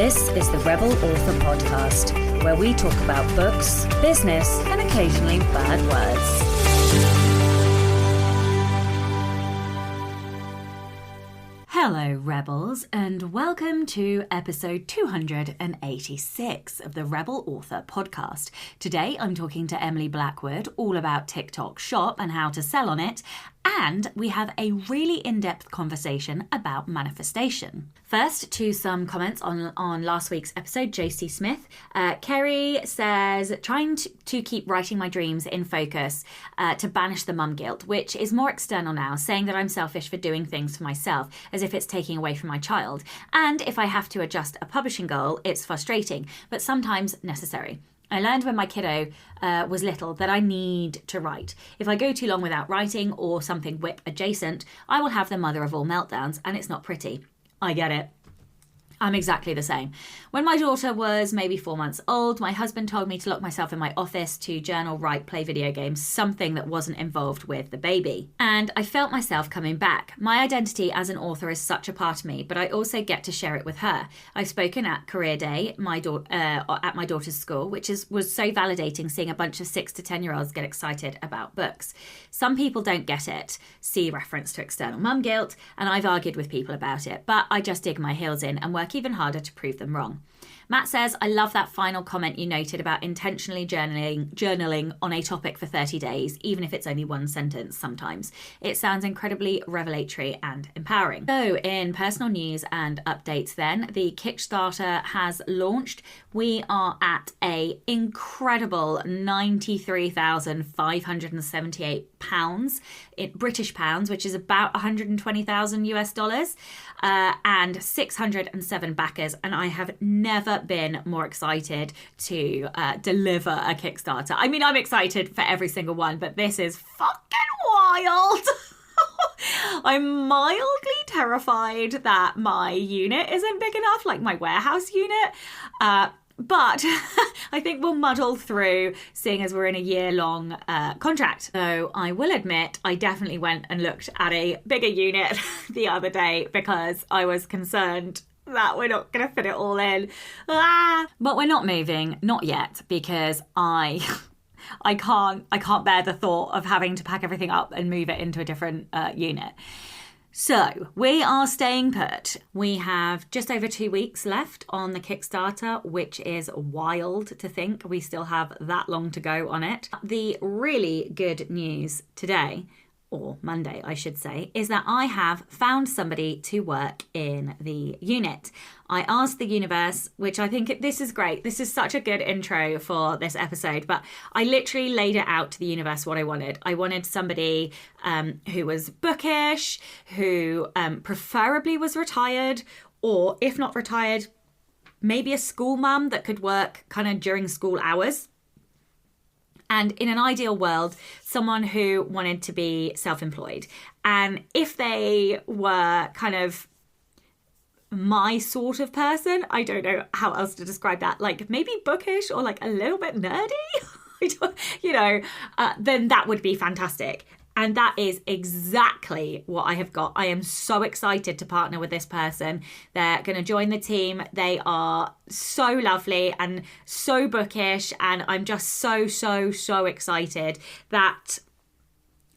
This is the Rebel Author Podcast, where we talk about books, business, and occasionally bad words. Hello, Rebels, and welcome to episode 286 of the Rebel Author Podcast. Today, I'm talking to Emily Blackwood all about TikTok Shop and how to sell on it, and we have a really in-depth conversation about manifestation. First, to some comments on last week's episode, JC Smith. Kerry says, trying to keep writing my dreams in focus to banish the mum guilt, which is more external now, saying that I'm selfish for doing things for myself, as if it's taking away from my child. And if I have to adjust a publishing goal, it's frustrating, but sometimes necessary. I learned when my kiddo was little that I need to write. If I go too long without writing or something whip adjacent, I will have the mother of all meltdowns, and it's not pretty. I get it. I'm exactly the same. When my daughter was maybe 4 months old, my husband told me to lock myself in my office to journal, write, play video games, something that wasn't involved with the baby. And I felt myself coming back. My identity as an author is such a part of me, but I also get to share it with her. I've spoken at Career Day at my daughter's school, which was so validating, seeing a bunch of 6 to 10-year-olds get excited about books. Some people don't get it, see reference to external mum guilt, and I've argued with people about it, but I just dig my heels in and work even harder to prove them wrong. Matt says, I love that final comment you noted about intentionally journaling on a topic for 30 days, even if it's only one sentence sometimes. It sounds incredibly revelatory and empowering. So in personal news and updates then, the Kickstarter has launched. We are at a incredible £93,578 in British pounds, which is about 120,000 US dollars, and 607 backers. And I have never been more excited to deliver a Kickstarter. I mean, I'm excited for every single one, but this is fucking wild. I'm mildly terrified that my unit isn't big enough, like my warehouse unit. But I think we'll muddle through, seeing as we're in a year-long contract. So I will admit, I definitely went and looked at a bigger unit the other day because I was concerned that we're not going to fit it all in. But we're not moving, not yet, because I can't bear the thought of having to pack everything up and move it into a different unit. So we are staying put. We have just over 2 weeks left on the Kickstarter, which is wild to think we still have that long to go on it. The really good news today, or Monday, I should say, is that I have found somebody to work in the unit. I asked the universe, which I think this is great. This is such a good intro for this episode, but I literally laid it out to the universe what I wanted. I wanted somebody who was bookish, who preferably was retired, or if not retired, maybe a school mum that could work kind of during school hours. And in an ideal world, someone who wanted to be self-employed. And if they were kind of my sort of person, I don't know how else to describe that, like maybe bookish or like a little bit nerdy, then that would be fantastic. And that is exactly what I have got. I am so excited to partner with this person. They're going to join the team. They are so lovely and so bookish. And I'm just so excited that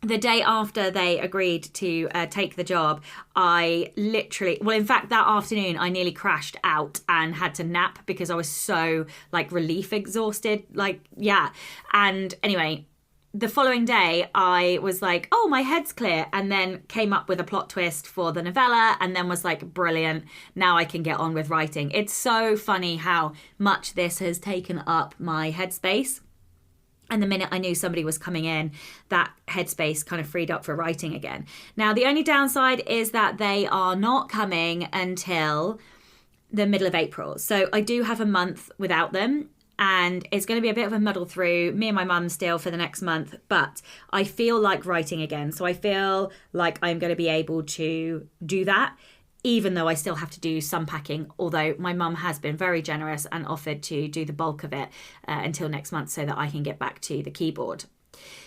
the day after they agreed to take the job, in fact, that afternoon, I nearly crashed out and had to nap because I was so relief exhausted. And anyway, the following day, I was like, oh, my head's clear, and then came up with a plot twist for the novella and then was like, brilliant, now I can get on with writing. It's so funny how much this has taken up my headspace. And the minute I knew somebody was coming in, that headspace kind of freed up for writing again. Now, the only downside is that they are not coming until the middle of April. So I do have a month without them. And it's going to be a bit of a muddle through me and my mum still for the next month. But I feel like writing again. So I feel like I'm going to be able to do that, even though I still have to do some packing. Although my mum has been very generous and offered to do the bulk of it until next month so that I can get back to the keyboard.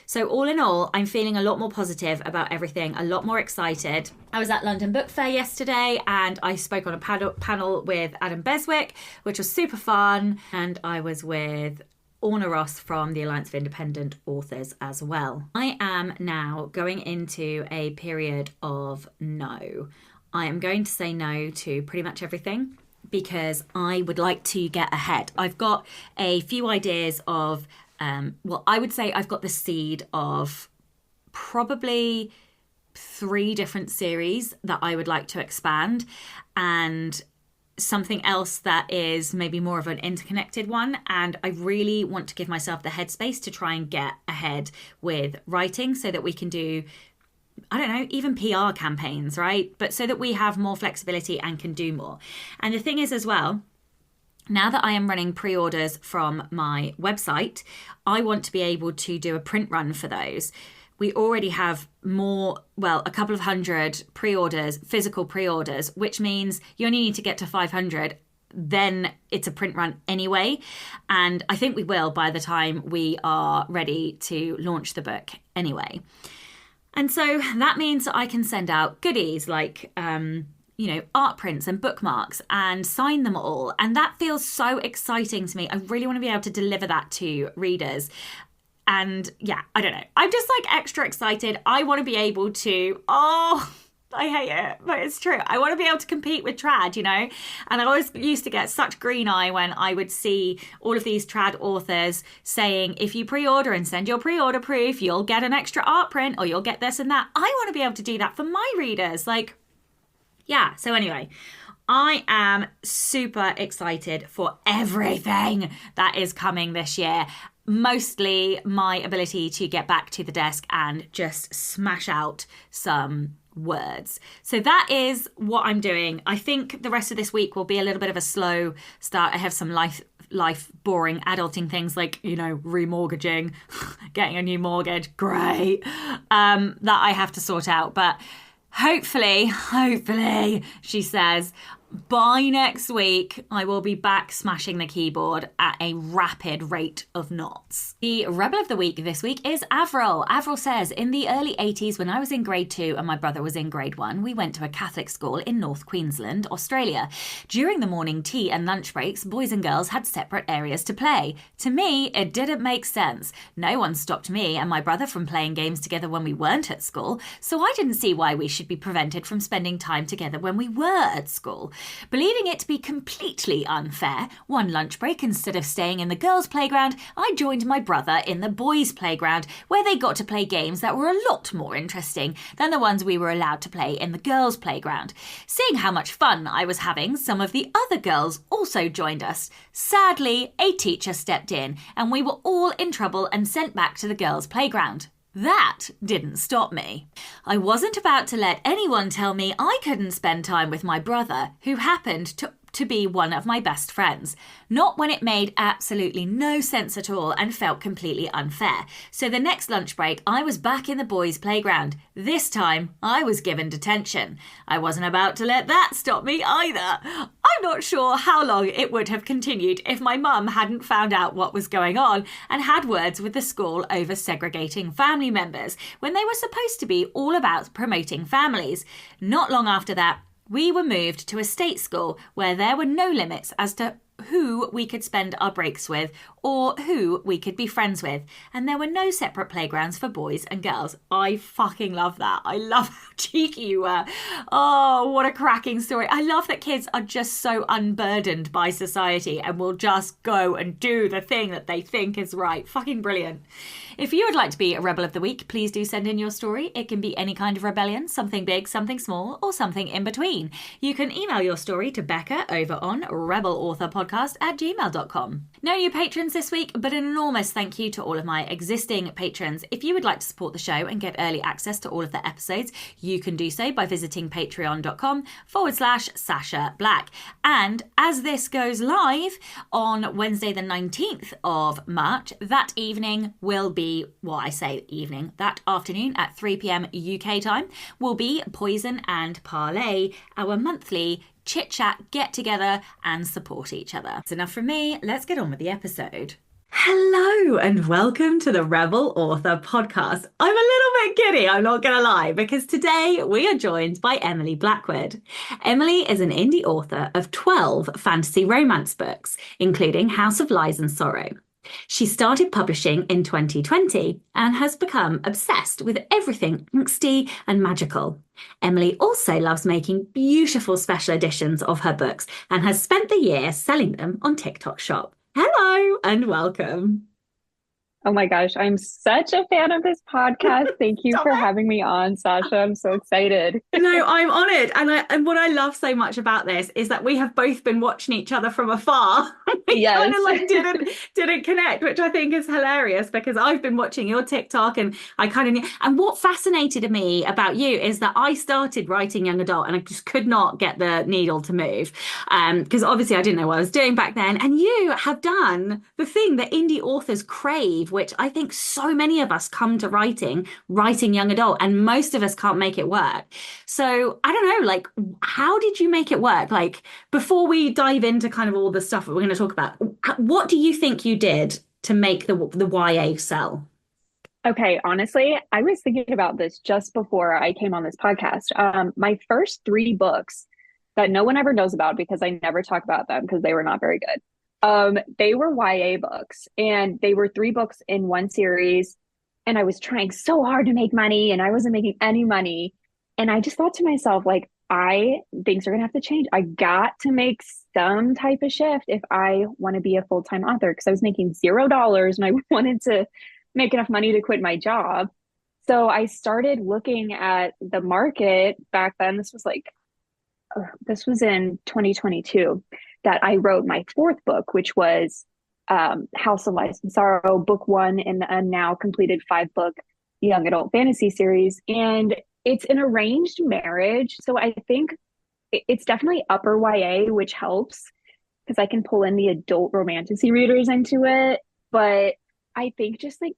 So all in all, I'm feeling a lot more positive about everything, a lot more excited. I was at London Book Fair yesterday and I spoke on a panel with Adam Beswick, which was super fun. And I was with Orna Ross from the Alliance of Independent Authors as well. I am now going into a period of no. I am going to say no to pretty much everything because I would like to get ahead. I've got a few ideas of I would say I've got the seed of probably 3 different series that I would like to expand, and something else that is maybe more of an interconnected one. And I really want to give myself the headspace to try and get ahead with writing so that we can do, I don't know, even PR campaigns, right? But so that we have more flexibility and can do more. And the thing is as well, now that I am running pre-orders from my website, I want to be able to do a print run for those. We already have a couple of hundred pre-orders, physical pre-orders, which means you only need to get to 500. Then it's a print run anyway. And I think we will by the time we are ready to launch the book anyway. And so that means that I can send out goodies like, art prints and bookmarks and sign them all. And that feels so exciting to me. I really want to be able to deliver that to readers. And yeah, I don't know. I'm just like extra excited. I want to be able to, I hate it, but it's true. I want to be able to compete with trad, And I always used to get such green eye when I would see all of these trad authors saying, if you pre-order and send your pre-order proof, you'll get an extra art print or you'll get this and that. I want to be able to do that for my readers. Yeah, so anyway, I am super excited for everything that is coming this year. Mostly my ability to get back to the desk and just smash out some words. So that is what I'm doing. I think the rest of this week will be a little bit of a slow start. I have some life boring adulting things like, remortgaging, getting a new mortgage, great, that I have to sort out. But hopefully, she says, by next week, I will be back smashing the keyboard at a rapid rate of knots. The Rebel of the Week this week is Avril. Avril says, in the early 80s, when I was in grade 2 and my brother was in grade 1, we went to a Catholic school in North Queensland, Australia. During the morning tea and lunch breaks, boys and girls had separate areas to play. To me, it didn't make sense. No one stopped me and my brother from playing games together when we weren't at school, so I didn't see why we should be prevented from spending time together when we were at school. Believing it to be completely unfair, one lunch break, instead of staying in the girls' playground, I joined my brother in the boys' playground, where they got to play games that were a lot more interesting than the ones we were allowed to play in the girls' playground. Seeing how much fun I was having, some of the other girls also joined us. Sadly, a teacher stepped in, and we were all in trouble and sent back to the girls' playground. That didn't stop me. I wasn't about to let anyone tell me I couldn't spend time with my brother, who happened to be one of my best friends. Not when it made absolutely no sense at all and felt completely unfair. So the next lunch break, I was back in the boys' playground. This time, I was given detention. I wasn't about to let that stop me either. I'm not sure how long it would have continued if my mum hadn't found out what was going on and had words with the school over segregating family members when they were supposed to be all about promoting families. Not long after that, we were moved to a state school where there were no limits as to who we could spend our breaks with or who we could be friends with. And there were no separate playgrounds for boys and girls. I fucking love that. I love how cheeky you were. Oh, what a cracking story. I love that kids are just so unburdened by society and will just go and do the thing that they think is right. Fucking brilliant. If you would like to be a Rebel of the Week, please do send in your story. It can be any kind of rebellion, something big, something small, or something in between. You can email your story to Becca over on rebelauthorpodcast@gmail.com. No new patrons this week, but an enormous thank you to all of my existing patrons. If you would like to support the show and get early access to all of the episodes, you can do so by visiting patreon.com/Sasha Black. And as this goes live on Wednesday the 19th of March, that evening will be, that afternoon at 3 p.m. UK time, will be Poison and Parlay, our monthly chit-chat, get together and support each other. That's enough from me. Let's get on with the episode. Hello and welcome to the Rebel Author podcast. I'm a little bit giddy, I'm not going to lie, because today we are joined by Emily Blackwood. Emily is an indie author of 12 fantasy romance books, including House of Lies and Sorrow. She started publishing in 2020 and has become obsessed with everything angsty and magical. Emily also loves making beautiful special editions of her books and has spent the year selling them on TikTok Shop. Hello and welcome. Oh my gosh, I'm such a fan of this podcast. Thank you Stop for it. having me on, Sasha. I'm so excited. No, I'm honoured, and what I love so much about this is that we have both been watching each other from afar. We kind Yes. of like didn't connect, which I think is hilarious because I've been watching your TikTok and I kind of knew. And what fascinated me about you is that I started writing young adult and I just could not get the needle to move, because obviously I didn't know what I was doing back then. And you have done the thing that indie authors crave, which I think so many of us come to writing young adult, and most of us can't make it work. So I don't know, like, how did you make it work? Like, before we dive into kind of all the stuff that we're going to talk about, what do you think you did to make the YA sell? Okay, honestly, I was thinking about this just before I came on this podcast. My first three books that no one ever knows about because I never talk about them because they were not very good. They were YA books, and they were three books in one series. And I was trying so hard to make money, and I wasn't making any money. And I just thought to myself, like, things are gonna have to change. I got to make some type of shift if I want to be a full-time author because I was making $0 and I wanted to make enough money to quit my job. So I started looking at the market back then. This was in 2022 that I wrote my fourth book, which was House of Lies and Sorrow, book one in a now completed five-book young adult fantasy series. And it's an arranged marriage. So I think it's definitely upper YA, which helps because I can pull in the adult romantasy readers into it. But I think just like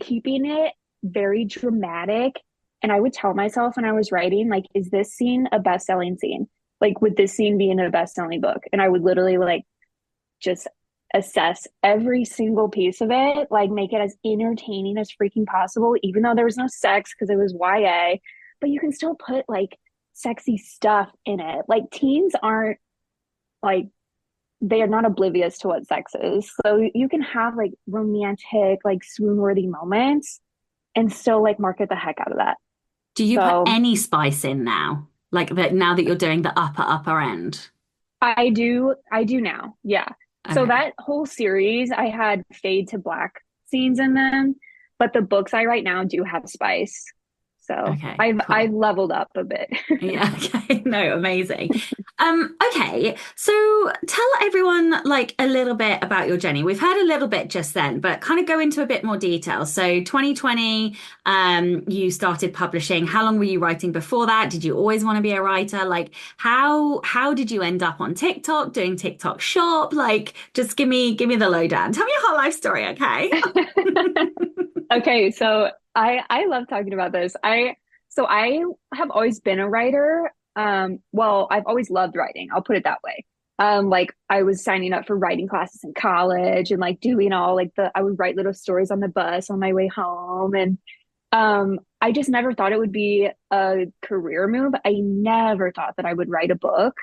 keeping it very dramatic. And I would tell myself when I was writing, like, is this scene a best-selling scene? Like, would this scene be in a best-selling book? And I would literally like just assess every single piece of it, like make it as entertaining as freaking possible, even though there was no sex because it was YA, but you can still put like sexy stuff in it. Like teens aren't like they are not oblivious to what sex is. So you can have like romantic, like swoon worthy moments and still like market the heck out of that. Do you put So any spice in now? Like that now that you're doing the upper end? I do now. Yeah. So Okay. that whole series, I had fade to black scenes in them, but the books I write now do have spice. So Okay, I've cool. leveled up a bit. Yeah, okay. No, amazing. Okay, so tell everyone like a little bit about your journey. We've heard a little bit just then, but kind of go into a bit more detail. So 2020, you started publishing. How long were you writing before that? Did you always want to be a writer? Like how did you end up on TikTok doing TikTok shop? Like just give me the lowdown. Tell me your whole life story, okay? Okay, so I love talking about this. I have always been a writer. Well, I've always loved writing. I'll put it that way. Like I was signing up for writing classes in college and like doing all like I would write little stories on the bus on my way home. And I just never thought it would be a career move. I never thought that I would write a book.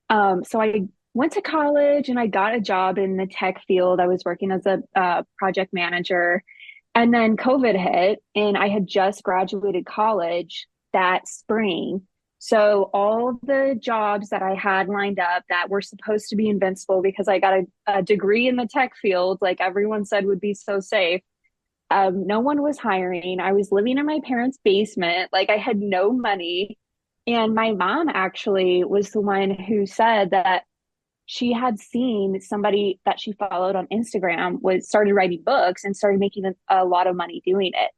So I went to college and I got a job in the tech field. I was working as a project manager. And then COVID hit, and I had just graduated college that spring. So all the jobs that I had lined up that were supposed to be invincible because I got a degree in the tech field, like everyone said would be so safe, no one was hiring. I was living in my parents' basement. Like I had no money. And my mom actually was the one who said that she had seen somebody that she followed on Instagram was started writing books and started making a lot of money doing it.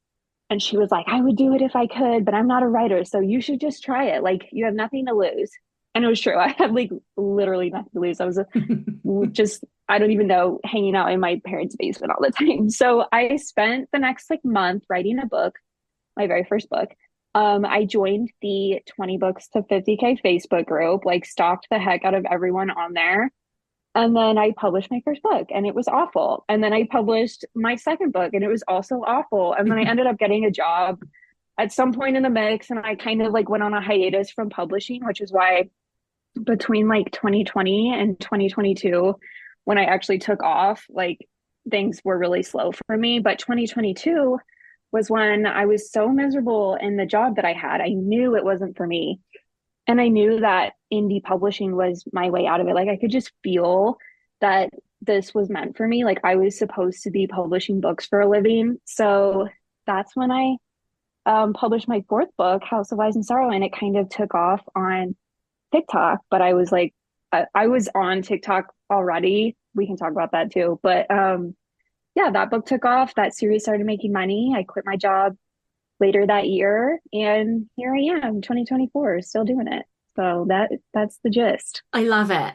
And she was like, I would do it if I could, but I'm not a writer. So you should just try it. Like you have nothing to lose. And it was true. I had like literally nothing to lose. I was just, I don't even know, hanging out in my parents' basement all the time. So I spent the next like month writing a book, my very first book. I joined the 20 books to 50K Facebook group, like stalked the heck out of everyone on there. And then I published my first book and it was awful. And then I published my second book and it was also awful. And then I ended up getting a job at some point in the mix and I kind of like went on a hiatus from publishing, which is why between like 2020 and 2022, when I actually took off, like things were really slow for me. But 2022 was when I was so miserable in the job that I had. I knew it wasn't for me. And I knew that indie publishing was my way out of it. Like I could just feel that this was meant for me. Like I was supposed to be publishing books for a living. So that's when I published my fourth book, House of Lies and Sorrow, and it kind of took off on TikTok. But I was like, I was on TikTok already. We can talk about that too. But yeah, that book took off. That series started making money. I quit my job later that year, and here I am, 2024, still doing it. So that's the gist. I love it.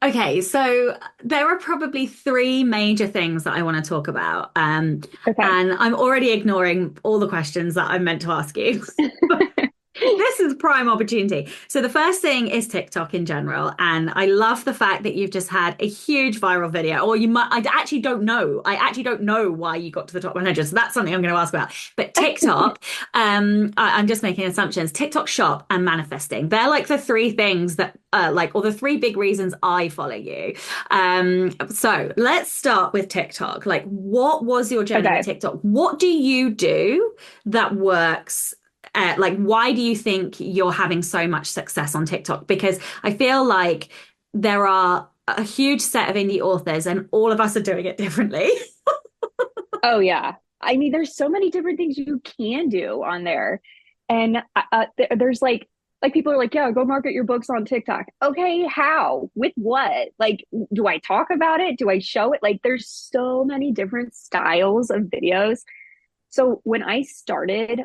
Okay, so there are probably three major things that I want to talk about. Okay. And I'm already ignoring all the questions that I meant to ask you. This is prime opportunity. So the first thing is TikTok in general, and I love the fact that you've just had a huge viral video. Or you might, I actually don't know. I actually don't know why you got to the top 100. So that's something I'm going to ask about. But TikTok, I'm just making assumptions. TikTok Shop and manifesting. They're like the three things that, or the three big reasons I follow you. So let's start with TikTok. Like, what was your journey with Okay. TikTok? What do you do that works? Like, why do you think you're having so much success on TikTok? Because I feel like there are a huge set of indie authors and all of us are doing it differently. Oh yeah. I mean, there's so many different things you can do on there, and there's like people are like, yeah, go market your books on TikTok. Okay, how? With what? Like, do I talk about it? Do I show it? Like, there's so many different styles of videos. So when I started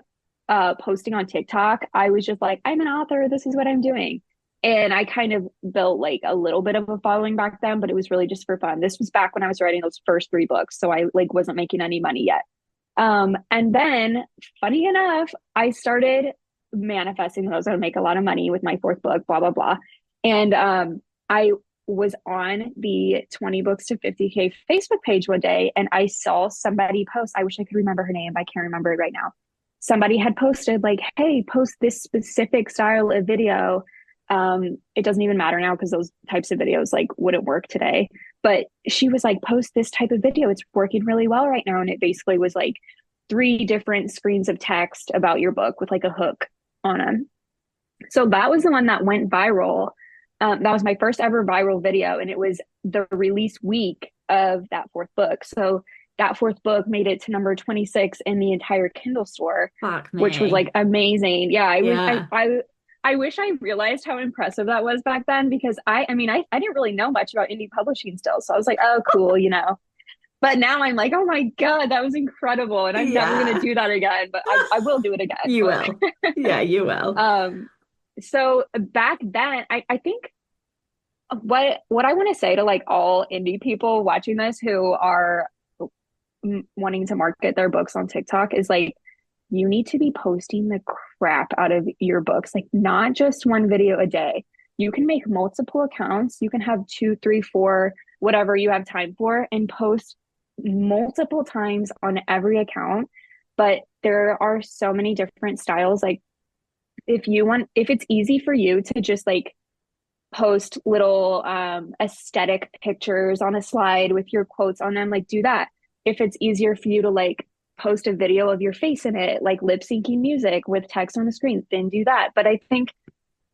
posting on TikTok, I was just like, I'm an author. This is what I'm doing. And I kind of built like a little bit of a following back then, but it was really just for fun. This was back when I was writing those first three books. So I like wasn't making any money yet. And then funny enough, I started manifesting those. I would make a lot of money with my fourth book, blah, blah, blah. And I was on the 20 books to 50K Facebook page one day and I saw somebody post. I wish I could remember her name, but I can't remember it right now. Somebody had posted like, hey, post this specific style of video. It doesn't even matter now because those types of videos like wouldn't work today. But she was like, post this type of video. It's working really well right now. And it basically was like three different screens of text about your book with like a hook on them. So that was the one that went viral. That was my first ever viral video. And it was the release week of that fourth book. So that fourth book made it to number 26 in the entire Kindle store, Fuck which was me. like amazing. Yeah, I was Yeah. I wish I realized how impressive that was back then because I mean I didn't really know much about indie publishing still. So I was like, oh cool, you know. But now I'm like, oh my God, that was incredible. And I'm never gonna Yeah. do that again, but I will do it again. You But will. Yeah, you will. so back then I think what I want to say to like all indie people watching this who are wanting to market their books on TikTok is like you need to be posting the crap out of your books, like not just one video a day. You can make multiple accounts. You can have two, three, four, whatever you have time for, and post multiple times on every account. But there are so many different styles. Like if it's easy for you to just like post little aesthetic pictures on a slide with your quotes on them, like do that. If it's easier for you to like post a video of your face in it, like lip syncing music with text on the screen, then do that. But I think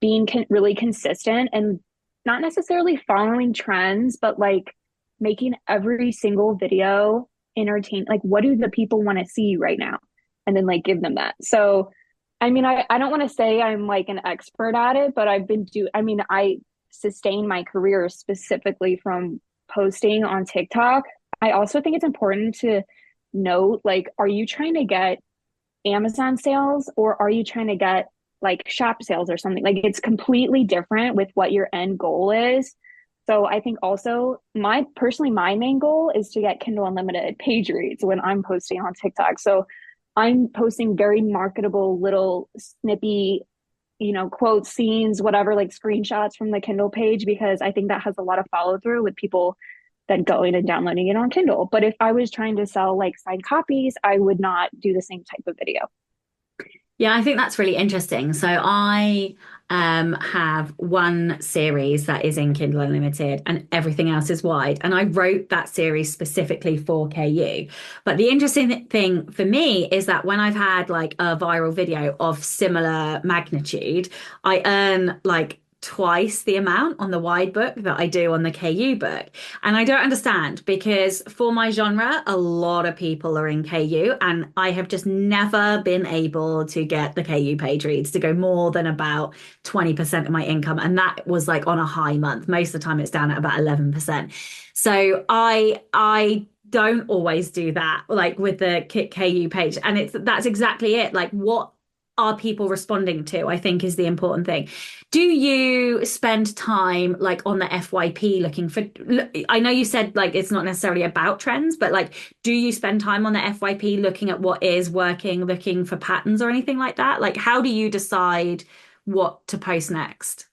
being really consistent and not necessarily following trends, but like making every single video entertain, like what do the people want to see right now? And then like give them that. So, I mean, I don't want to say I'm like an expert at it, but I sustain my career specifically from posting on TikTok. I also think it's important to note, like, are you trying to get Amazon sales or are you trying to get like shop sales or something? Like it's completely different with what your end goal is. So I think also my main goal is to get Kindle Unlimited page reads when I'm posting on TikTok. So I'm posting very marketable little snippy quotes, scenes, whatever, like screenshots from the Kindle page, because I think that has a lot of follow through with people then going and downloading it on Kindle. But if I was trying to sell like signed copies, I would not do the same type of video. Yeah, I think that's really interesting. So I have one series that is in Kindle Unlimited and everything else is wide. And I wrote that series specifically for KU. But the interesting thing for me is that when I've had like a viral video of similar magnitude, I earn like twice the amount on the wide book that I do on the KU book. And I don't understand because for my genre, a lot of people are in KU, and I have just never been able to get the KU page reads to go more than about 20% of my income. And that was like on a high month. Most of the time it's down at about 11%. So I don't always do that like with the KU page. And that's exactly it. Like what are people responding to, I think is the important thing. Do you spend time like on the FYP looking for, I know you said like it's not necessarily about trends, but like, do you spend time on the FYP looking at what is working, looking for patterns or anything like that? Like, how do you decide what to post next?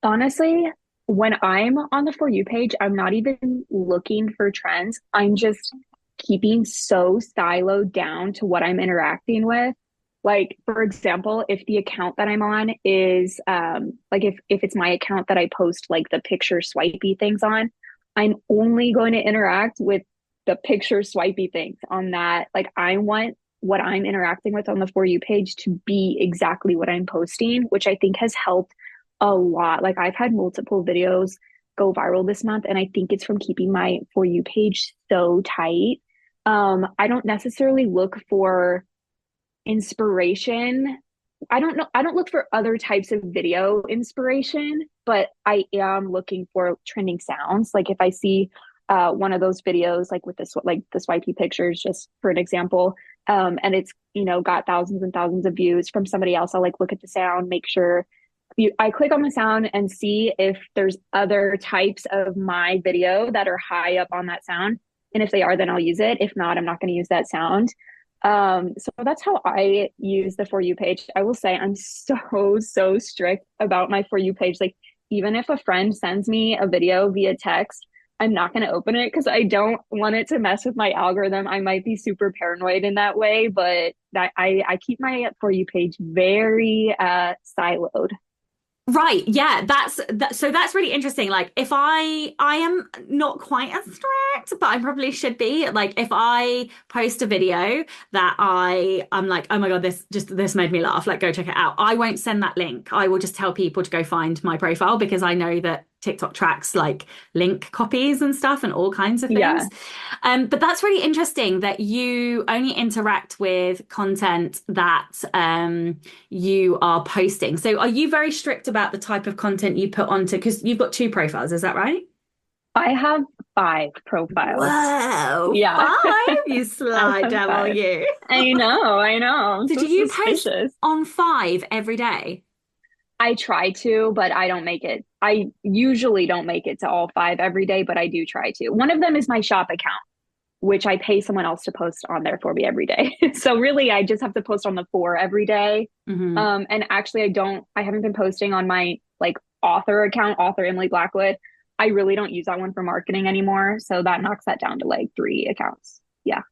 Honestly, when I'm on the For You page, I'm not even looking for trends. I'm just keeping so siloed down to what I'm interacting with. Like, for example, if the account that I'm on is like if it's my account that I post like the picture swipey things on, I'm only going to interact with the picture swipey things on that. Like I want what I'm interacting with on the For You page to be exactly what I'm posting, which I think has helped a lot. Like I've had multiple videos go viral this month, and I think it's from keeping my For You page so tight. I don't necessarily look for inspiration. I don't know. I don't look for other types of video inspiration, but I am looking for trending sounds. Like if I see one of those videos, like with this, like the swipey pictures, just for an example, and it's got thousands and thousands of views from somebody else, I'll like look at the sound, make sure I click on the sound and see if there's other types of my video that are high up on that sound. And if they are, then I'll use it. If not, I'm not going to use that sound. So that's how I use the For You page. I will say I'm so strict about my For You page. Like even if a friend sends me a video via text, I'm not going to open it because I don't want it to mess with my algorithm. I might be super paranoid in that way, but I keep my For You page very siloed. Right, yeah, so that's really interesting. Like if I am not quite as strict, but I probably should be. Like if I post a video that I'm like, oh my God, this made me laugh, like go check it out. I won't send that link. I will just tell people to go find my profile because I know that TikTok tracks like link copies and stuff and all kinds of things. Yeah. But that's really interesting that you only interact with content that you are posting. So are you very strict about the type of content you put onto, because you've got two profiles, is that right? I have 5 profiles. Whoa, Yeah. five, you I sly have devil, 5. you. I know. I'm So so do you post suspicious. on five every day? I try to, but I don't make it. I usually don't make it to all 5 every day, but I do try to. One of them is my shop account, which I pay someone else to post on there for me every day. So really, I just have to post on the 4 every day. Hmm. And actually, I haven't been posting on my like author account, author Emily Blackwood. I really don't use that one for marketing anymore. So that knocks that down to like 3 accounts. Yeah.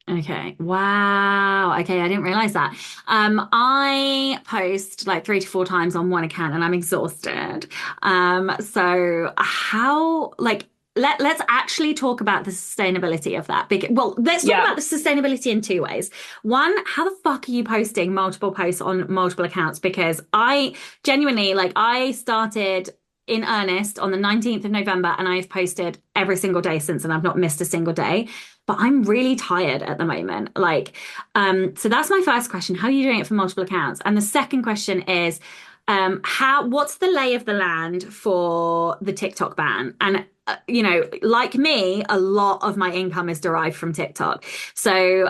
Okay. Wow. Okay, I didn't realize that. I post like 3 to 4 times on one account and I'm exhausted. So how like let's actually talk about the sustainability of that. Well, let's talk Yeah. about the sustainability in two ways. One, how the fuck are you posting multiple posts on multiple accounts? Because I genuinely like I started in earnest on the 19th of November and I've posted every single day since and I've not missed a single day, but I'm really tired at the moment. Like, so that's my first question. How are you doing it for multiple accounts? And the second question is, what's the lay of the land for the TikTok ban? And, like me, a lot of my income is derived from TikTok. So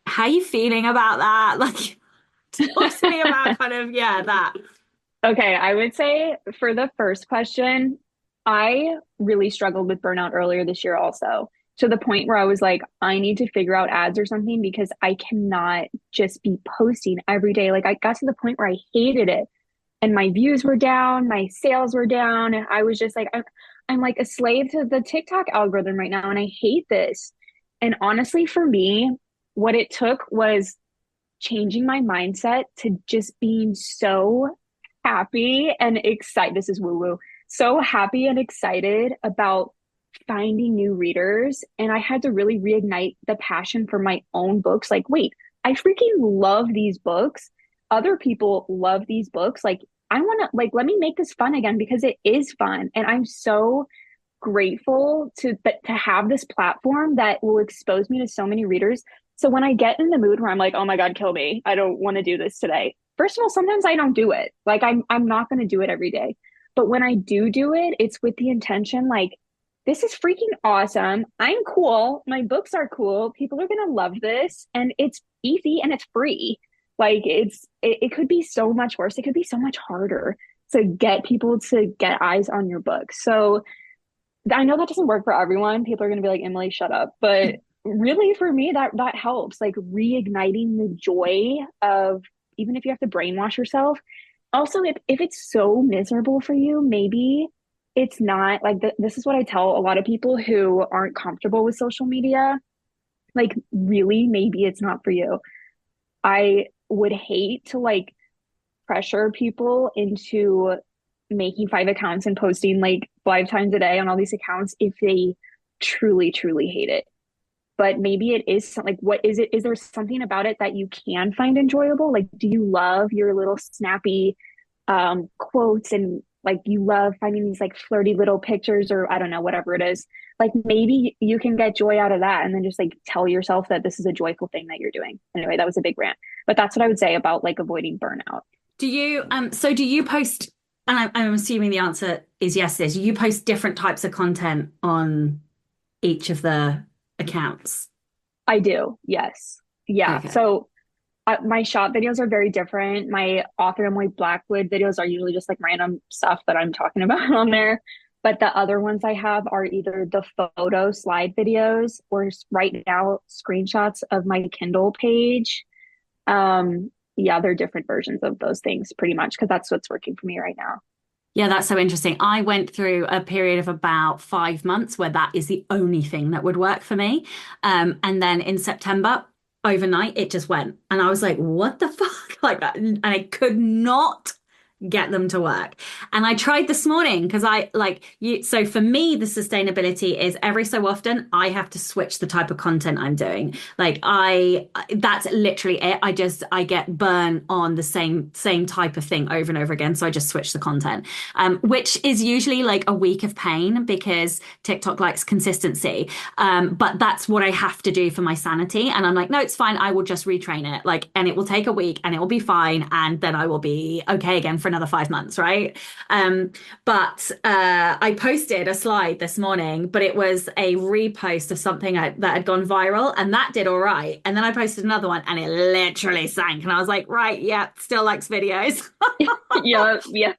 how are you feeling about that? Like, talk to me about kind of, yeah, that. Okay, I would say for the first question, I really struggled with burnout earlier this year also, to the point where I was like, I need to figure out ads or something because I cannot just be posting every day. Like I got to the point where I hated it. and my views were down, my sales were down, and I was just like, I'm like a slave to the TikTok algorithm right now, and I hate this. And honestly, for me, what it took was changing my mindset to just being so happy and excited. This is woo woo. So happy and excited about finding new readers. And I had to really reignite the passion for my own books. Like, wait, I freaking love these books. Other people love these books. Like, I want to, like, let me make this fun again because it is fun. And I'm so grateful to have this platform that will expose me to so many readers. So when I get in the mood where I'm like, oh my God, kill me. I don't want to do this today. First of all, sometimes I don't do it. Like I'm not going to do it every day. But when I do it, it's with the intention like this is freaking awesome. I'm cool. My books are cool. People are going to love this and it's easy and it's free. Like it could be so much worse. It could be so much harder to get people to get eyes on your book. So I know that doesn't work for everyone. People are going to be like, Emily, shut up. But really, for me, that helps, like reigniting the joy of even if you have to brainwash yourself. Also, if it's so miserable for you, maybe it's not like this is what I tell a lot of people who aren't comfortable with social media. Like, really, maybe it's not for you. I would hate to like pressure people into making 5 accounts and posting like 5 times a day on all these accounts if they truly, truly hate it. But maybe it is like, what is it? Is there something about it that you can find enjoyable? Like, do you love your little snappy quotes and like you love finding these like flirty little pictures or I don't know, whatever it is. Like maybe you can get joy out of that and then just like tell yourself that this is a joyful thing that you're doing. Anyway, that was a big rant. But that's what I would say about like avoiding burnout. Do you so do you post, and I'm assuming the answer is yes, is you post different types of content on each of the accounts? I do. Yes. Yeah. Okay. So my shop videos are very different. My author and my Blackwood videos are usually just like random stuff that I'm talking about on there. But the other ones I have are either the photo slide videos or right now screenshots of my Kindle page. Yeah, they're different versions of those things pretty much because that's what's working for me right now. Yeah, that's so interesting. I went through a period of about 5 months where that is the only thing that would work for me. And then in September, overnight, it just went. And I was like, what the fuck? Like that. And I could not get them to work. And I tried this morning because I like you. So for me, the sustainability is every so often I have to switch the type of content I'm doing. Like that's literally it. I get burn on the same type of thing over and over again. So I just switch the content, which is usually like a week of pain because TikTok likes consistency. But that's what I have to do for my sanity. And I'm like, no, it's fine. I will just retrain it. Like, and it will take a week and it will be fine. And then I will be okay again for another 5 months, right? But I posted a slide this morning, but it was a repost of something that had gone viral, and that did all right. And then I posted another one, and it literally sank. And I was like, right, yeah, still likes videos. Yeah, yeah.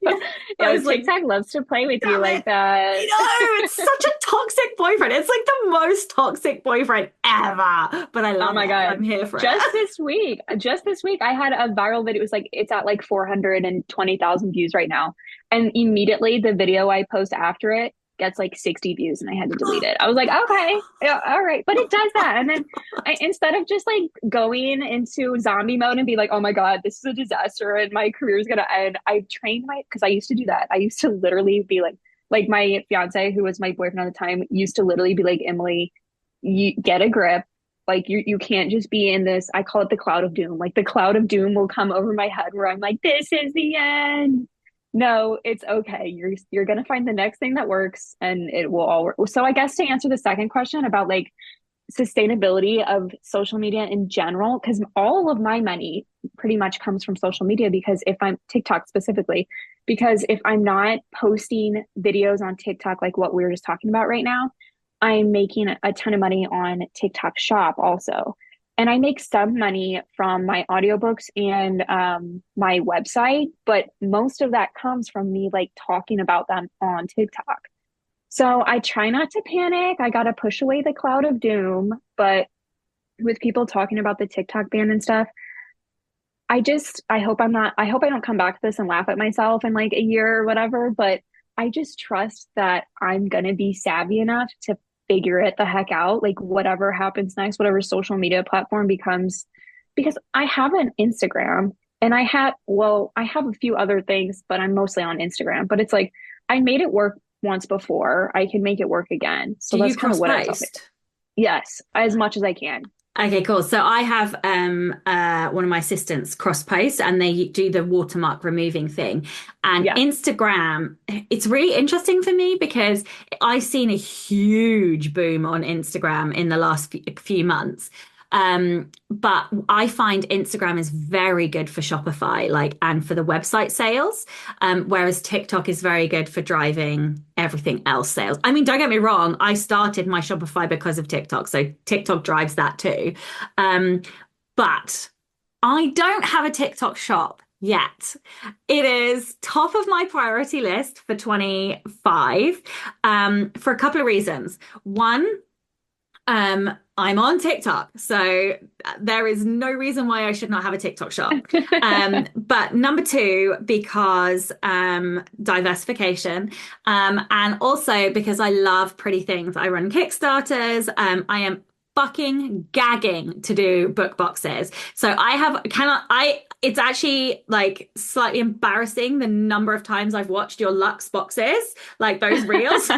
I Yeah, was like, TikTok loves to play with you damn like it. that. You know, it's such a toxic boyfriend. It's like the most toxic boyfriend ever. But I Oh love my it. God. I'm here for it. Just this week, I had a viral video. It was like, it's at like 420,000 views right now. And immediately the video I post after it gets like 60 views and I had to delete it. I was like, okay, yeah, all right. But it does that. And then instead of just like going into zombie mode and be like, oh my God, this is a disaster and my career is going to end, I trained because I used to do that. I used to literally be like my fiance, who was my boyfriend at the time, used to literally be like, Emily, you get a grip. Like you can't just be in this. I call it the cloud of doom. Like the cloud of doom will come over my head where I'm like, this is the end. No, it's okay. You're gonna find the next thing that works and it will all work. So I guess to answer the second question about like sustainability of social media in general, because all of my money pretty much comes from social media because if I'm TikTok specifically, because if I'm not posting videos on TikTok like what we were just talking about right now, I'm making a ton of money on TikTok Shop also. And I make some money from my audiobooks and my website, but most of that comes from me like talking about them on TikTok. So I try not to panic. I got to push away the cloud of doom. But with people talking about the TikTok ban and stuff, I hope I don't come back to this and laugh at myself in like a year or whatever, but I just trust that I'm gonna be savvy enough to figure it the heck out, like whatever happens next, whatever social media platform becomes, because I have an Instagram and I have a few other things, but I'm mostly on Instagram. But it's like I made it work once before, I can make it work again. So Do you that's kind of cross what I tell people. post? Yes, as much as I can. Okay, cool. So I have one of my assistants cross post and they do the watermark removing thing. And Yeah. Instagram, it's really interesting for me because I've seen a huge boom on Instagram in the last few months. But I find Instagram is very good for Shopify, like, and for the website sales, whereas TikTok is very good for driving everything else sales. I mean, don't get me wrong, I started my Shopify because of TikTok, so TikTok drives that too. Um, but I don't have a TikTok shop yet. It is top of my priority list for 25, for a couple of reasons. One, I'm on TikTok, so there is no reason why I should not have a TikTok shop. But number two, because diversification, and also because I love pretty things. I run Kickstarters. I am fucking gagging to do book boxes. So I have cannot I it's actually like slightly embarrassing the number of times I've watched your Lux boxes, like those reels.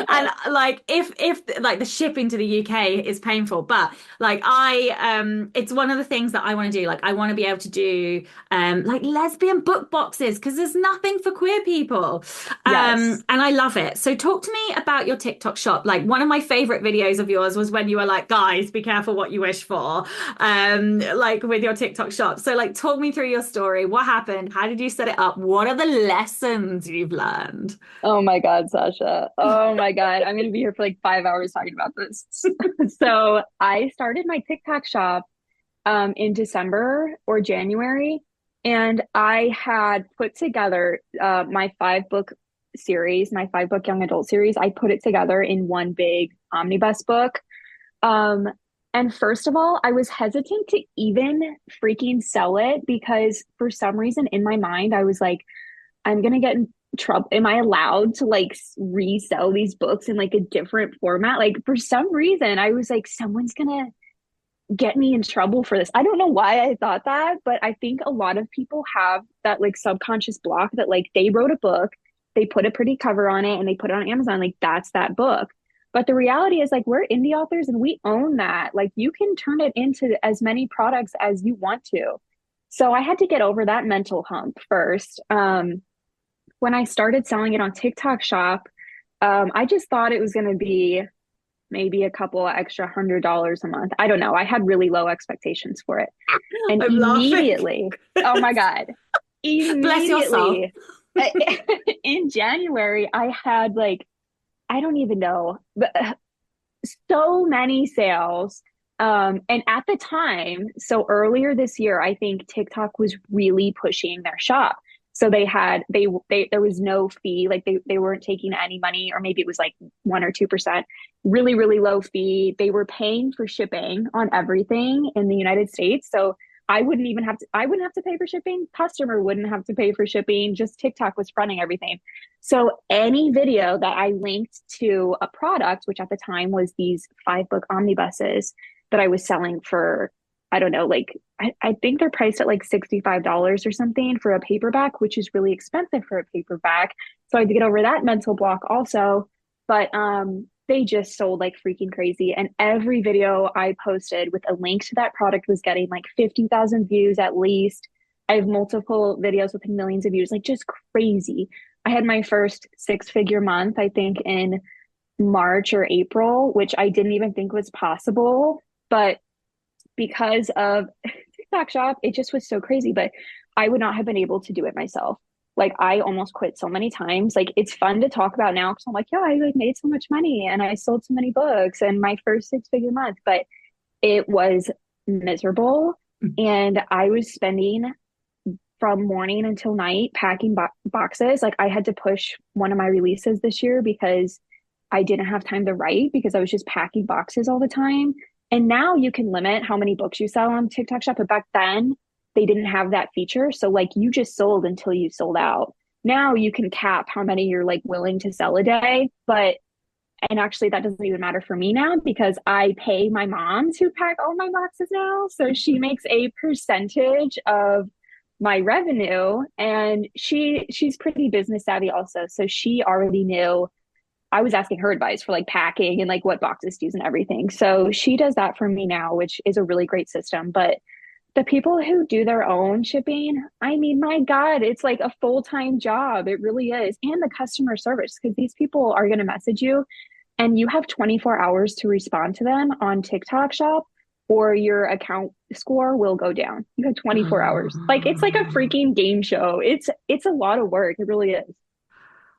And like if like the shipping to the UK is painful, but like I it's one of the things that I want to do. Like I want to be able to do like lesbian book boxes because there's nothing for queer people. Yes. And I love it. So talk to me about your TikTok shop. Like one of my favorite videos of yours was when you were like, guys, be careful what you wish for. Like with your TikTok shop. So like talk me through your story. What happened? How did you set it up? What are the lessons you've learned? Oh my God, Sasha. Oh my God. I'm going to be here for like 5 hours talking about this. So I started my TikTok shop in December or January, and I had put together my 5 book series, my 5 book young adult series. I put it together in one big omnibus book. Um, and first of all, I was hesitant to even freaking sell it because for some reason in my mind, I was like, I'm gonna get in trouble. Am I allowed to like resell these books in like a different format? Like for some reason, I was like, someone's gonna get me in trouble for this. I don't know why I thought that, but I think a lot of people have that like subconscious block that like they wrote a book, they put a pretty cover on it and they put it on Amazon, like that's that book. But the reality is like we're indie authors and we own that. Like you can turn it into as many products as you want to. So I had to get over that mental hump first. When I started selling it on TikTok Shop, I just thought it was going to be maybe a couple extra $100 a month. I don't know. I had really low expectations for it. And I'm laughing. immediately, oh my God, Bless your soul. immediately in January, I had like, I don't even know, but so many sales. And at the time, so earlier this year, I think TikTok was really pushing their shop. So they there was no fee, like they weren't taking any money, or maybe it was like 1 or 2%, really, really low fee. They were paying for shipping on everything in the United States. So I wouldn't have to pay for shipping. Customer wouldn't have to pay for shipping. Just TikTok was fronting everything. So any video that I linked to a product, which at the time was these 5 book omnibuses that I was selling for, I don't know, like I think they're priced at like $65 or something for a paperback, which is really expensive for a paperback. So I had to get over that mental block also. But they just sold like freaking crazy. And every video I posted with a link to that product was getting like 50,000 views at least. I have multiple videos with millions of views, like just crazy. I had my first 6-figure month, I think, in March or April, which I didn't even think was possible. But because of TikTok Shop, it just was so crazy. But I would not have been able to do it myself. Like I almost quit so many times. Like it's fun to talk about now because I'm like, yeah, I like made so much money and I sold so many books and my first 6-figure month. But it was miserable. And I was spending from morning until night packing boxes. Like I had to push one of my releases this year because I didn't have time to write because I was just packing boxes all the time. And now you can limit how many books you sell on TikTok Shop. But back then, they didn't have that feature. So like you just sold until you sold out. Now you can cap how many you're like willing to sell a day, but and actually that doesn't even matter for me now because I pay my mom to pack all my boxes now. So she makes a percentage of my revenue, and she's pretty business savvy also. So she already knew I was asking her advice for like packing and like what boxes to use and everything. So she does that for me now, which is a really great system. But the people who do their own shipping, I mean, my God, it's like a full-time job. It really is. And the customer service, because these people are going to message you and you have 24 hours to respond to them on TikTok Shop, or your account score will go down. You have 24 hours. Like it's like a freaking game show. It's a lot of work. It really is.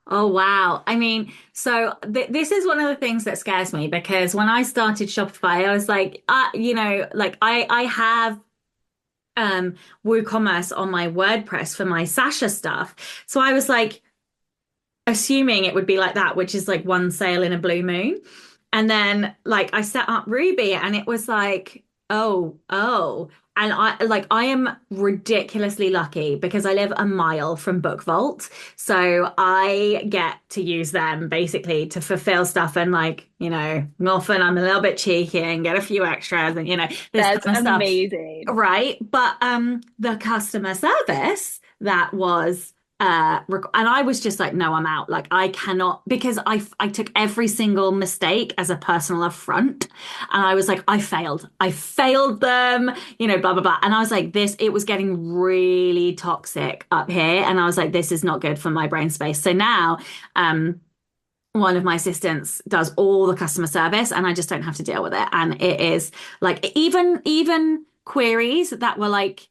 Oh, wow. I mean, so this is one of the things that scares me because when I started Shopify, I was like, like I have WooCommerce on my WordPress for my Sasha stuff. So I was like, assuming it would be like that, which is like one sale in a blue moon. And then like I set up Ruby and it was like, oh. And I am ridiculously lucky because I live a mile from Book Vault. So I get to use them basically to fulfill stuff and like, often I'm a little bit cheeky and get a few extras and this That's kind of stuff. amazing. Right. But the customer service that was and I was just like, no, I'm out. Like I cannot because I took every single mistake as a personal affront. And I was like, I failed. I failed them, blah, blah, blah. And I was like, it was getting really toxic up here. And I was like, this is not good for my brain space. So now, one of my assistants does all the customer service and I just don't have to deal with it. And it is like, even queries that were like,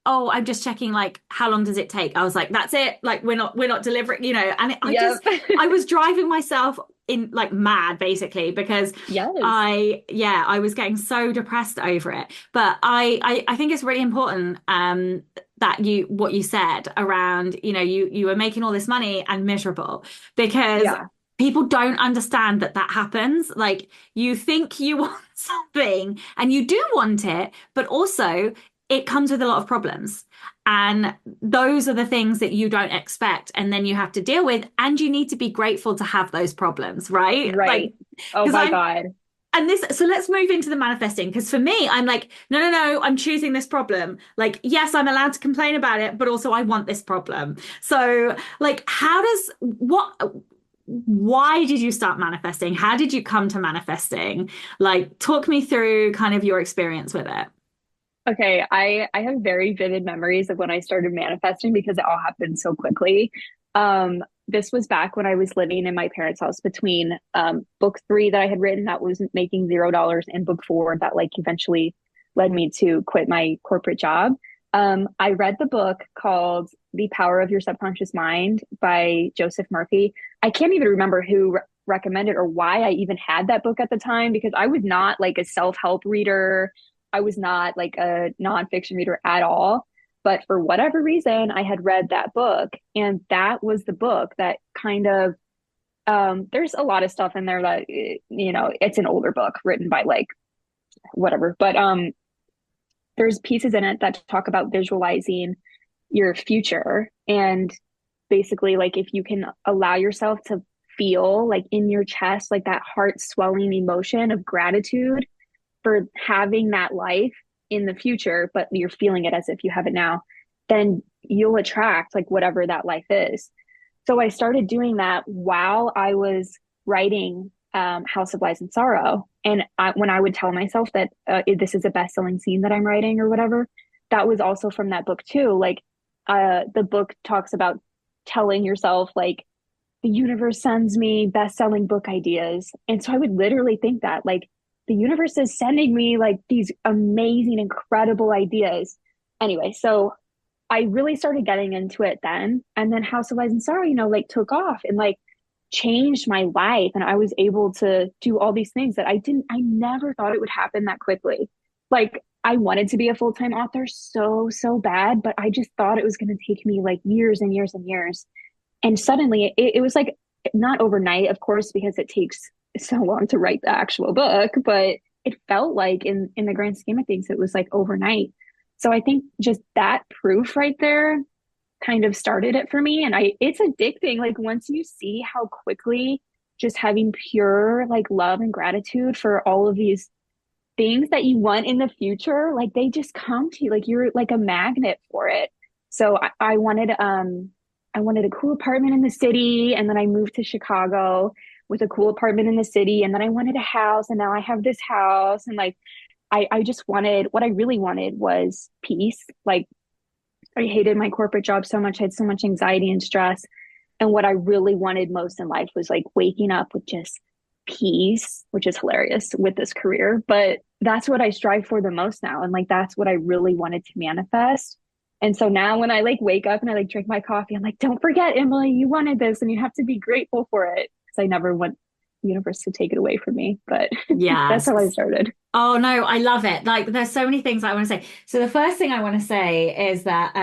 oh, I'm just checking like how long does it take? I was like, that's it. Like we're not delivering, and Yep. I was driving myself in like mad basically because Yes. I was getting so depressed over it. But I think it's really important that what you said around, you were making all this money and miserable because Yeah. people don't understand that happens. Like you think you want something and you do want it, but also it comes with a lot of problems. And those are the things that you don't expect. And then you have to deal with, and you need to be grateful to have those problems, right? Right. Like, Oh because my God. so let's move into the manifesting. Because for me, I'm like, no, I'm choosing this problem. Like, yes, I'm allowed to complain about it, but also I want this problem. So, like, why did you start manifesting? How did you come to manifesting? Like, talk me through kind of your experience with it. Okay, I have very vivid memories of when I started manifesting because it all happened so quickly. This was back when I was living in my parents' house between book three that I had written that was making $0 and book four that like eventually led me to quit my corporate job. I read the book called The Power of Your Subconscious Mind by Joseph Murphy. I can't even remember who recommended or why I even had that book at the time because I was not like a self-help reader. I was not like a nonfiction reader at all. But for whatever reason, I had read that book. And that was the book that kind of, there's a lot of stuff in there that, it's an older book written by like whatever. But there's pieces in it that talk about visualizing your future. And basically, like if you can allow yourself to feel like in your chest, like that heart swelling emotion of gratitude for having that life in the future, but you're feeling it as if you have it now, then you'll attract like whatever that life is. So I started doing that while I was writing House of Lies and Sorrow. And when I would tell myself that this is a best-selling scene that I'm writing or whatever, that was also from that book too. Like the book talks about telling yourself like, the universe sends me best-selling book ideas. And so I would literally think that like, the universe is sending me like these amazing, incredible ideas. Anyway, so I really started getting into it then. And then House of Lies and Sorrow, like took off and like changed my life. And I was able to do all these things that I never thought it would happen that quickly. Like I wanted to be a full-time author so bad, but I just thought it was going to take me like years and years and years. And suddenly it was like not overnight, of course, because it takes so long to write the actual book, but it felt like in the grand scheme of things, it was like overnight. So I think just that proof right there kind of started it for me. And it's addicting. Like once you see how quickly just having pure like love and gratitude for all of these things that you want in the future, like they just come to you, like you're like a magnet for it. So I wanted a cool apartment in the city, and then I moved to Chicago with a cool apartment in the city, and then I wanted a house, and now I have this house. And like I just wanted, what I really wanted was peace. Like I hated my corporate job so much. I had so much anxiety and stress. And what I really wanted most in life was like waking up with just peace, which is hilarious with this career. But that's what I strive for the most now. And like that's what I really wanted to manifest. And so now when I like wake up and I like drink my coffee, I'm like, don't forget, Emily, you wanted this and you have to be grateful for it. Because I never want the universe to take it away from me. But that's how I Yes. started. Oh no, I love it. Like there's so many things I want to say. So the first thing I want to say is that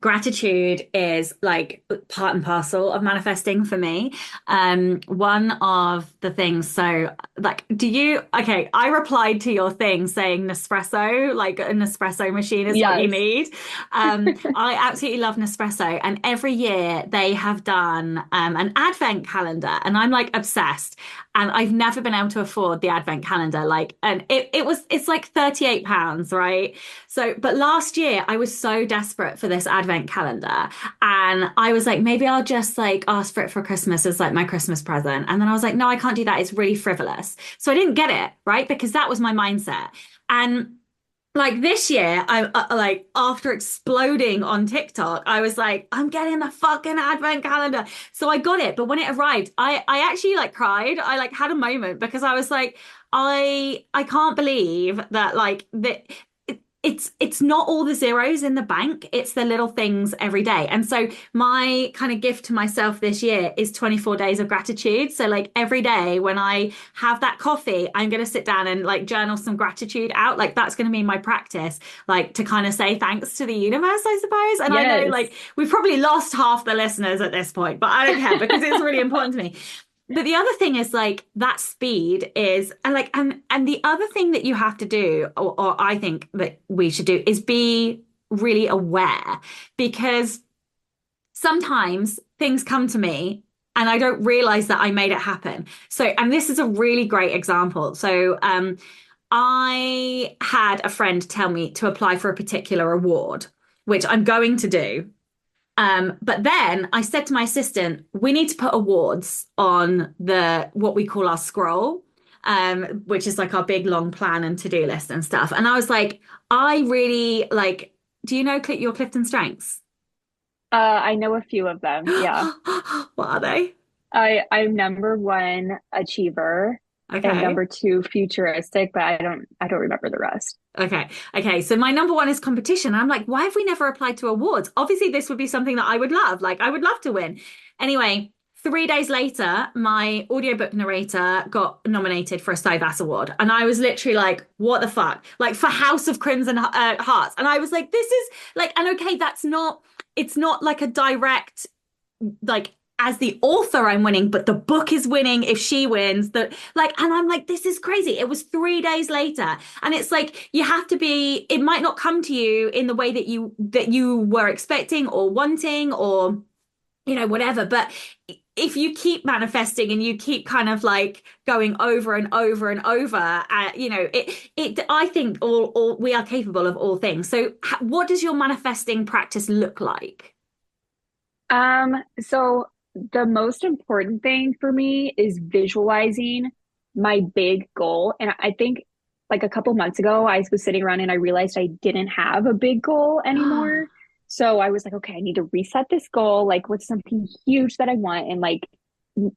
gratitude is like part and parcel of manifesting for me. One of the things, so like I replied to your thing saying Nespresso, like a Nespresso machine is what you Yes. need. I absolutely love Nespresso, and every year they have done an advent calendar, and I'm like obsessed. And I've never been able to afford the advent calendar. Like, and it's like £38, right? So, but last year I was so desperate for this advent calendar, and I was like, maybe I'll just like ask for it for Christmas as like my Christmas present. And then I was like, no, I can't do that. It's really frivolous. So I didn't get it, right? Because that was my mindset. And like this year, I like after exploding on TikTok, I was like, I'm getting the fucking advent calendar. So I got it, but when it arrived, I actually like cried. I like had a moment because I was like, I can't believe that like that it's not all the zeros in the bank, it's the little things every day. And so my kind of gift to myself this year is 24 days of gratitude. So like every day when I have that coffee, I'm going to sit down and like journal some gratitude out. Like that's going to be my practice, like to kind of say thanks to the universe, I suppose. And I know Yes. like we've probably lost half the listeners at this point, but I don't care because it's really important to me. But the other thing is like that speed is and like and the other thing that you have to do, or I think that we should do, is be really aware because sometimes things come to me and I don't realize that I made it happen. So, and this is a really great example. So, I had a friend tell me to apply for a particular award, which I'm going to do. But then I said to my assistant, we need to put awards on the what we call our scroll, which is like our big long plan and to-do list and stuff. And I was like, I really like, do you know your Clifton Strengths? I know a few of them. Yeah. What are they? I'm number one achiever and Okay. number two futuristic, but I don't remember the rest. Okay. Okay. So my number one is competition. I'm like, why have we never applied to awards? Obviously, this would be something that I would love. Like, I would love to win. Anyway, 3 days later, my audiobook narrator got nominated for a Stovaz Award. And I was literally like, what the fuck? Like, for House of Crimson Hearts. And I was like, this is like, and okay, it's not like a direct, like, as the author, I'm winning, but the book is winning if she wins. That like, and I'm like, this is crazy. It was 3 days later, and it's like you have to be. It might not come to you in the way that you were expecting or wanting, or whatever. But if you keep manifesting and you keep kind of like going over and over and over, it. I think all we are capable of all things. So, what does your manifesting practice look like? So the most important thing for me is visualizing my big goal. And I think like a couple months ago, I was sitting around and I realized I didn't have a big goal anymore. So I was like, okay, I need to reset this goal. Like, what's something huge that I want? And like,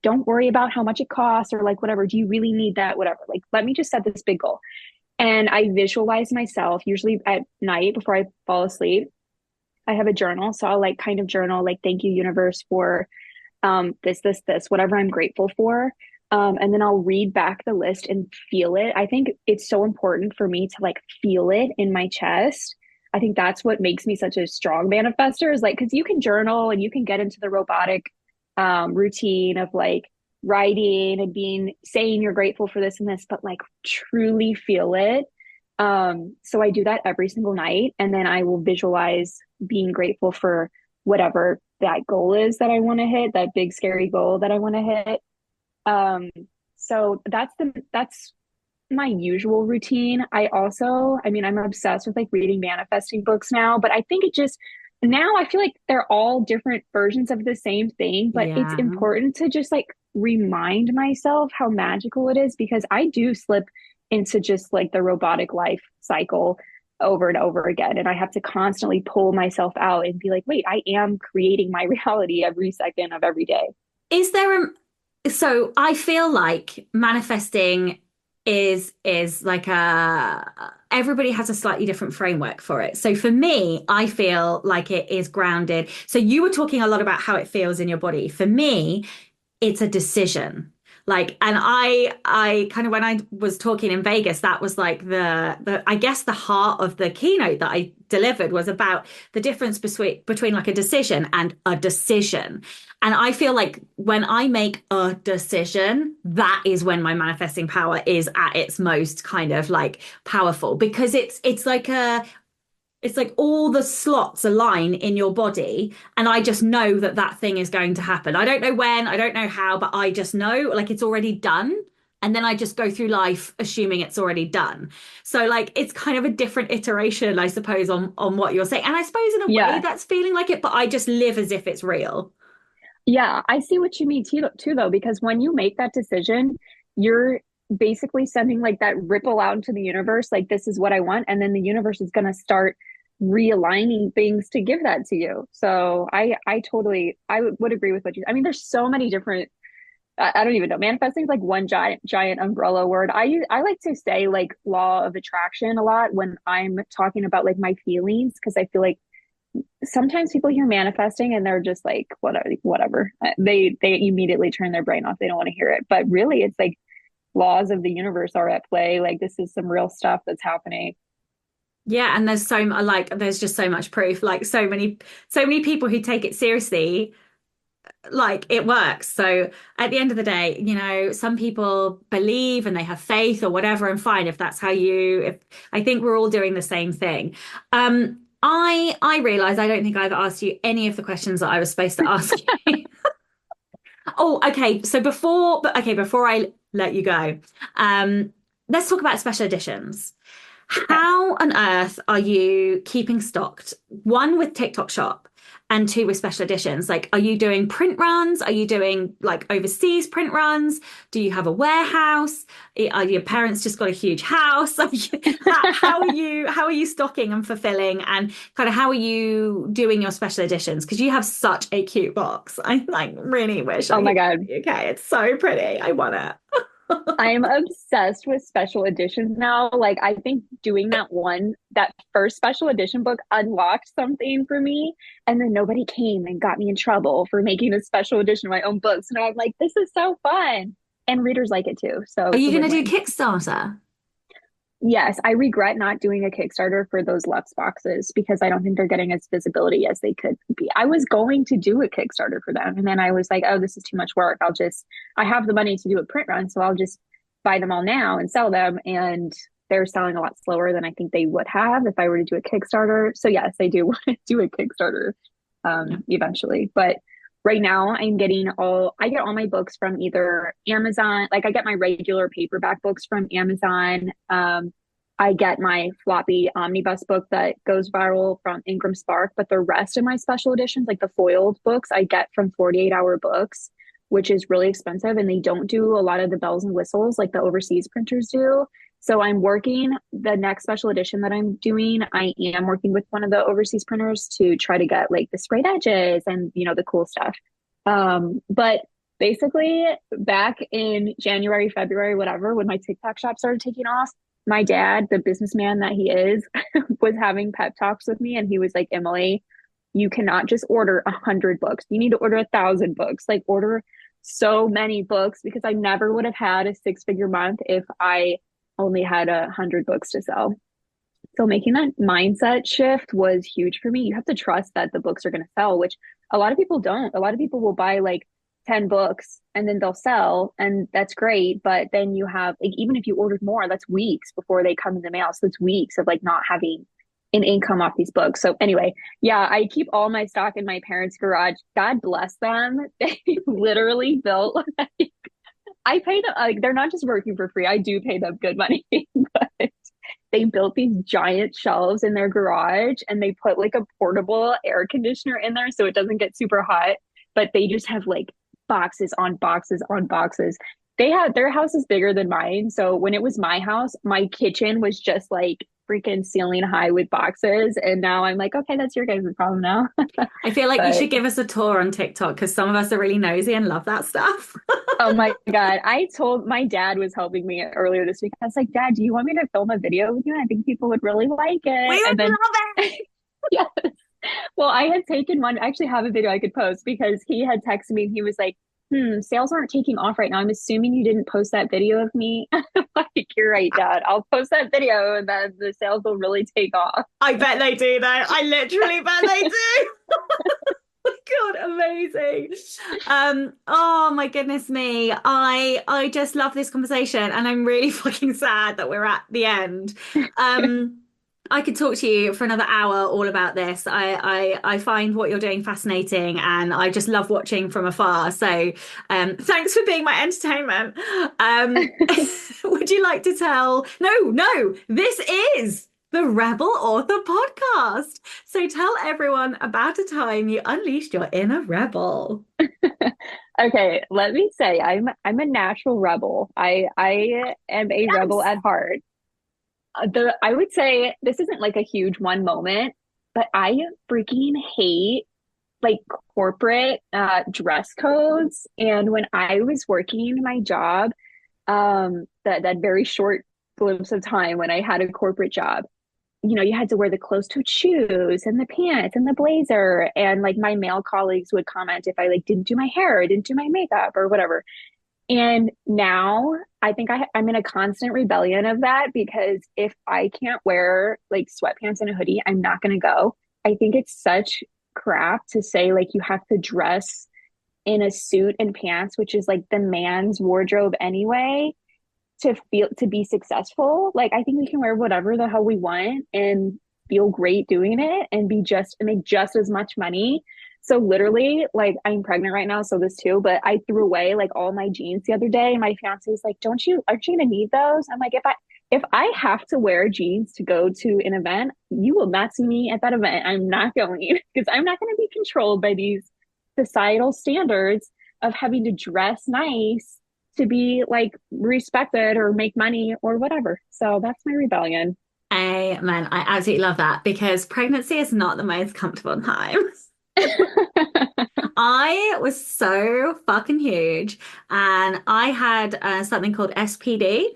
don't worry about how much it costs or like whatever. Do you really need that? Whatever. Like, let me just set this big goal. And I visualize myself usually at night before I fall asleep. I have a journal. So I'll like kind of journal, like, thank you, universe, for this, whatever I'm grateful for. And then I'll read back the list and feel it. I think it's so important for me to like feel it in my chest. I think that's what makes me such a strong manifester is like, because you can journal and you can get into the robotic routine of like writing and saying you're grateful for this and this, but like truly feel it. So I do that every single night, and then I will visualize being grateful for whatever that goal is that I want to hit, that big scary goal that I want to hit. Um, so that's my usual routine. I mean, I'm obsessed with like reading manifesting books now, but I think it just now I feel like they're all different versions of the same thing, but it's Yeah. important to just like remind myself how magical it is because I do slip into just like the robotic life cycle over and over again. And I have to constantly pull myself out and be like, wait, I am creating my reality every second of every day. Is there so I feel like manifesting is like a everybody has a slightly different framework for it. So for me, I feel like it is grounded. So you were talking a lot about how it feels in your body. For me, it's a decision. Like, and I kind of, when I was talking in Vegas, that was like the I guess the heart of the keynote that I delivered was about the difference between like a decision and a decision. And I feel like when I make a decision, that is when my manifesting power is at its most kind of like powerful because it's like all the slots align in your body, and I just know that that thing is going to happen. I don't know when, I don't know how, but I just know like it's already done. And then I just go through life assuming it's already done. So like it's kind of a different iteration, I suppose, on what you're saying. And I suppose in a way Yeah. that's feeling like it, but I just live as if it's real. Yeah, I see what you mean too, though, because when you make that decision, you're basically sending like that ripple out into the universe, like this is what I want, and then the universe is going to start realigning things to give that to you. So I totally would agree with what you. I mean, there's so many different. I don't even know. Manifesting is like one giant umbrella word. I like to say like law of attraction a lot when I'm talking about like my feelings because I feel like sometimes people hear manifesting and they're just like whatever they immediately turn their brain off, they don't want to hear it, but really it's like laws of the universe are at play, like this is some real stuff that's happening. Yeah, and there's just so much proof, like so many people who take it seriously, like it works. So at the end of the day, some people believe and they have faith or whatever, and fine if that's how if I think we're all doing the same thing. I realize I don't think I've asked you any of the questions that I was supposed to ask you. Oh, okay. So before I let you go, let's talk about special editions. Okay. How on earth are you keeping stocked? One with TikTok Shop and two with special editions. Like, are you doing print runs? Are you doing like overseas print runs? Do you have a warehouse? Are your parents just got a huge house? How are you stocking and fulfilling and kind of how are you doing your special editions? Because you have such a cute box. I like really wish I Oh my could God, okay, it's so pretty. I want it. I'm obsessed with special editions now. Like, I think doing that first special edition book unlocked something for me. And then nobody came and got me in trouble for making a special edition of my own books. And I'm like, this is so fun. And readers like it too. So Are it's you a going to do win-win. Kickstarter? Yes, I regret not doing a Kickstarter for those Lux boxes because I don't think they're getting as visibility as they could be. I was going to do a Kickstarter for them, and then I was like, oh, this is too much work. I have the money to do a print run, so I'll just buy them all now and sell them. And they're selling a lot slower than I think they would have if I were to do a Kickstarter. So yes, I do want to do a Kickstarter eventually. But right now I get all my books from either Amazon, like I get my regular paperback books from Amazon. I get my floppy omnibus book that goes viral from Ingram Spark, but the rest of my special editions, like the foiled books, I get from 48 Hour Books, which is really expensive. And they don't do a lot of the bells and whistles like the overseas printers do. So I'm working the next special edition that I'm doing. I am working with one of the overseas printers to try to get like the sprayed edges and, the cool stuff. But basically back in January, February, whatever, when my TikTok shop started taking off, my dad, the businessman that he is, was having pep talks with me. And he was like, Emily, you cannot just order 100 books. You need to order 1,000 books, like order so many books because I never would have had a six-figure month if I only had 100 books to sell. So making that mindset shift was huge for me. You have to trust that the books are going to sell, which a lot of people don't. A lot of people will buy like 10 books and then they'll sell, and that's great. But then you have like, even if you ordered more, that's weeks before they come in the mail. So it's weeks of like not having an income off these books. So anyway, yeah, I keep all my stock in my parents' garage. God bless them. They literally built like, I pay them like they're not just working for free. I do pay them good money, but they built these giant shelves in their garage and they put like a portable air conditioner in there so it doesn't get super hot. But they just have like boxes on boxes on boxes. They have their house is bigger than mine. So when it was my house, my kitchen was just like freaking ceiling high with boxes. And now I'm like, okay, that's your guys' problem now. I feel like you But should give us a tour on TikTok because some of us are really nosy and love that stuff. oh my God. I told my dad was helping me earlier this week. I was like, Dad, do you want me to film a video with you? I think people would really like We it. would And then, love it. yes. Well, I had taken one, I actually have a video I could post because he had texted me and he was like, sales aren't taking off right now. I'm assuming you didn't post that video of me. Like, you're right, Dad. I'll post that video and then the sales will really take off. I bet they do, though. I literally bet they do. God, amazing. Oh my goodness me. I just love this conversation and I'm really fucking sad that we're at the end. I could talk to you for another hour all about this. I find what you're doing fascinating and I just love watching from afar. So thanks for being my entertainment. Would you like to tell? No, this is the Rebel Author Podcast. So tell everyone about a time you unleashed your inner rebel. Okay, let me say I'm a natural rebel. I am a rebel Yes. at heart. I would say this isn't like a huge one moment, but I freaking hate like corporate dress codes. And when I was working my job, that very short glimpse of time when I had a corporate job, you had to wear the closed-toed shoes and the pants and the blazer. And like my male colleagues would comment if I like didn't do my hair or didn't do my makeup or whatever. And now I think I'm in a constant rebellion of that because if I can't wear like sweatpants and a hoodie, I'm not going to go. I think it's such crap to say like you have to dress in a suit and pants, which is like the man's wardrobe anyway, to be successful. Like I think we can wear whatever the hell we want and feel great doing it and make just as much money. So literally, like I'm pregnant right now, so this too, but I threw away like all my jeans the other day. My fiance was like, aren't you gonna need those? I'm like, if I have to wear jeans to go to an event, you will not see me at that event. I'm not going because I'm not gonna be controlled by these societal standards of having to dress nice to be like respected or make money or whatever. So that's my rebellion. Amen. I absolutely love that because pregnancy is not the most comfortable time. I was so fucking huge and I had something called SPD.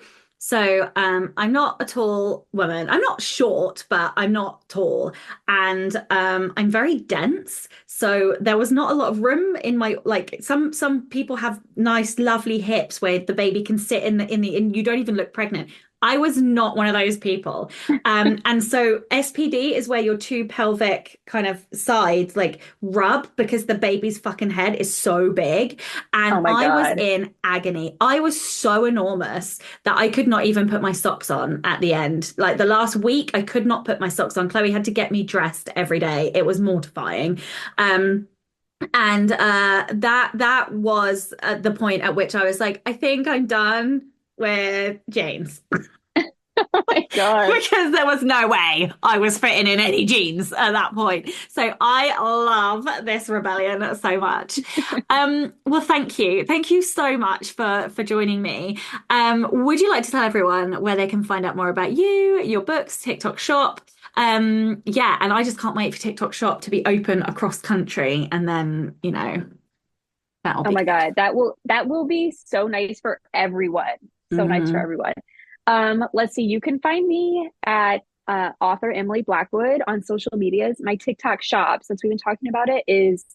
So I'm not a tall woman. I'm not short, but I'm not tall. And I'm very dense. So there was not a lot of room in my like some people have nice, lovely hips where the baby can sit in you don't even look pregnant. I was not one of those people. And so SPD is where your two pelvic kind of sides like rub because the baby's fucking head is so big. Oh And my I was God. in agony. I was so enormous that I could not even put my socks on at the end. Like the last week, I could not put my socks on. Chloe had to get me dressed every day. It was mortifying. And that was at the point at which I was like, I think I'm done with jeans. Oh my God. Because there was no way I was fitting in any jeans at that point. So I love this rebellion so much. Well, thank you. Thank you so much for joining me. Would you like to tell everyone where they can find out more about you, your books, TikTok shop? Yeah, and I just can't wait for TikTok shop to be open across country and then, that'll Oh be my good. God. That will be so nice for everyone. So nice for Hmm. everyone. Let's see. You can find me at author Emily Blackwood on social medias. My TikTok shop, since we've been talking about it, is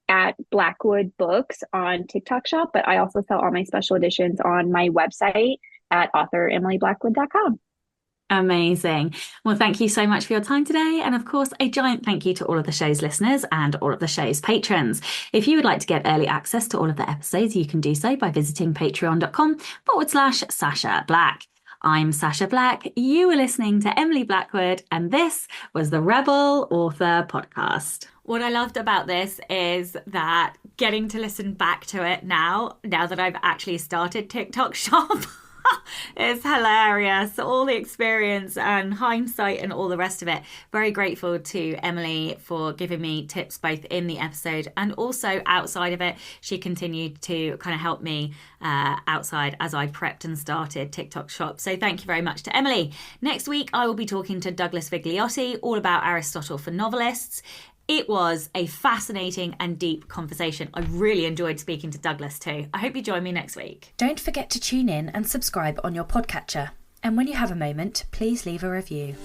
at Blackwood Books on TikTok shop, but I also sell all my special editions on my website at authoremilyblackwood.com. Amazing. Well, thank you so much for your time today. And of course, a giant thank you to all of the show's listeners and all of the show's patrons. If you would like to get early access to all of the episodes, you can do so by visiting patreon.com/Sasha Black. I'm Sasha Black. You were listening to Emily Blackwood, and this was the Rebel Author Podcast. What I loved about this is that getting to listen back to it now that I've actually started TikTok Shop, it's hilarious. All the experience and hindsight and all the rest of it. Very grateful to Emily for giving me tips both in the episode and also outside of it. She continued to kind of help me outside as I prepped and started TikTok Shop. So thank you very much to Emily. Next week, I will be talking to Douglas Vigliotti all about Aristotle for novelists. It was a fascinating and deep conversation. I really enjoyed speaking to Douglas too. I hope you join me next week. Don't forget to tune in and subscribe on your podcatcher. And when you have a moment, please leave a review.